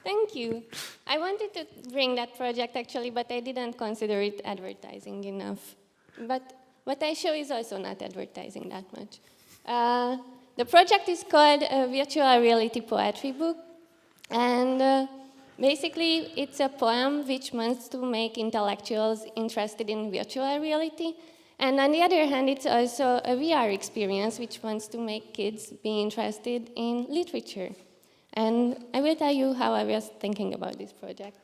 Thank you. I wanted to bring that project actually, but I didn't consider it advertising enough. But what I show is also not advertising that much. The project is called a virtual reality poetry book, and basically it's a poem which wants to make intellectuals interested in virtual reality. And on the other hand, it's also a VR experience which wants to make kids be interested in literature. And I will tell you how I was thinking about this project.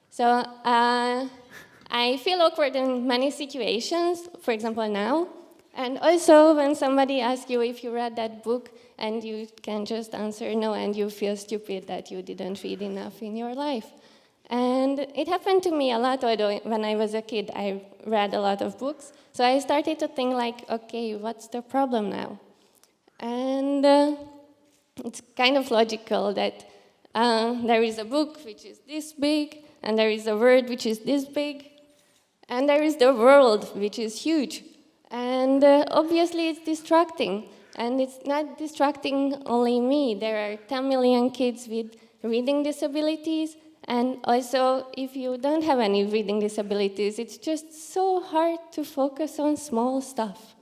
So I feel awkward in many situations, for example now, and also when somebody asks you if you read that book and you can just answer no and you feel stupid that you didn't read enough in your life. And it happened to me a lot, although when I was a kid I read a lot of books. So I started to think like, okay, what's the problem now? And it's kind of logical that there is a book which is this big, and there is a word which is this big, and there is the world which is huge. And obviously it's distracting. And it's not distracting only me. There are 10 million kids with reading disabilities. And also, if you don't have any reading disabilities, it's just so hard to focus on small stuff.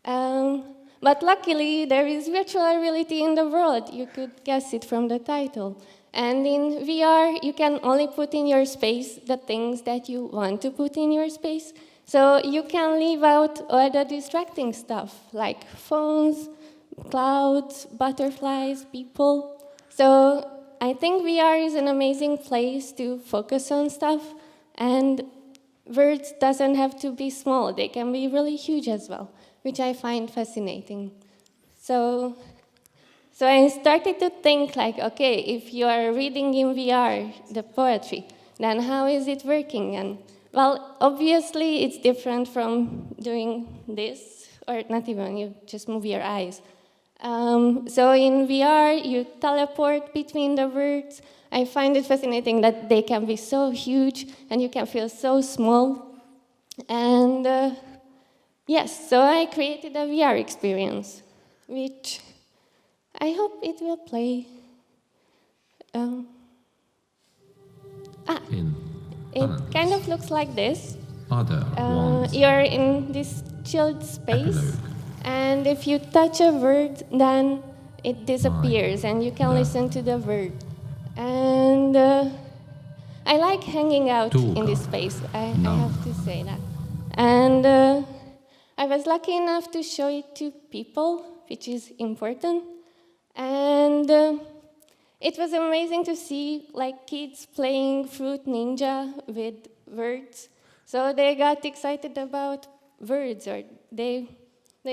But luckily, there is virtual reality in the world. You could guess it from the title. And in VR, you can only put in your space the things that you want to put in your space. So you can leave out all the distracting stuff, like phones, clouds, butterflies, people. So I think VR is an amazing place to focus on stuff, and words doesn't have to be small. They can be really huge as well, which I find fascinating. So I started to think like, okay, if you are reading in VR the poetry, then how is it working? And well, obviously it's different from doing this, or not even, you just move your eyes. So in VR, you teleport between the words. I find it fascinating that they can be so huge and you can feel so small. And yes, so I created a VR experience, which I hope it will play. It kind of looks like this. You're in this chilled space. Epilogue. And if you touch a word, then it disappears and you can listen to the word. And I like hanging out in this space, I have to say that. And I was lucky enough to show it to people, which is important. And it was amazing to see like kids playing Fruit Ninja with words. So they got excited about words, or they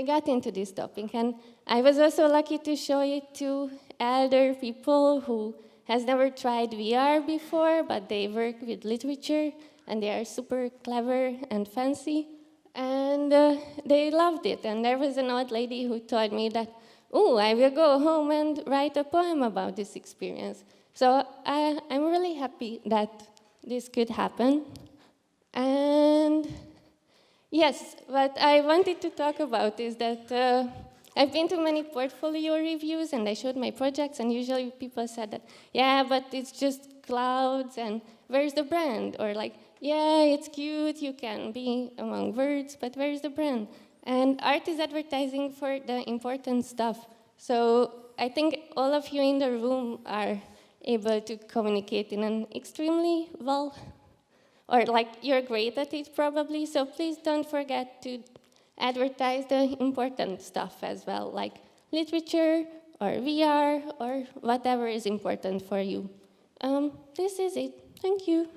got into this topic. And I was also lucky to show it to elder people who has never tried VR before, but they work with literature, and they are super clever and fancy. And they loved it. And there was an old lady who told me that, oh, I will go home and write a poem about this experience. So I'm really happy that this could happen. And yes, what I wanted to talk about is that I've been to many portfolio reviews and I showed my projects, and usually people said that, yeah, but it's just clouds and where's the brand? Or like, yeah, it's cute, you can be among words, but where's the brand? And art is advertising for the important stuff. So I think all of you in the room are able to communicate in an extremely well, or like you're great at it probably, so please don't forget to advertise the important stuff as well, like literature or VR or whatever is important for you. This is it. Thank you.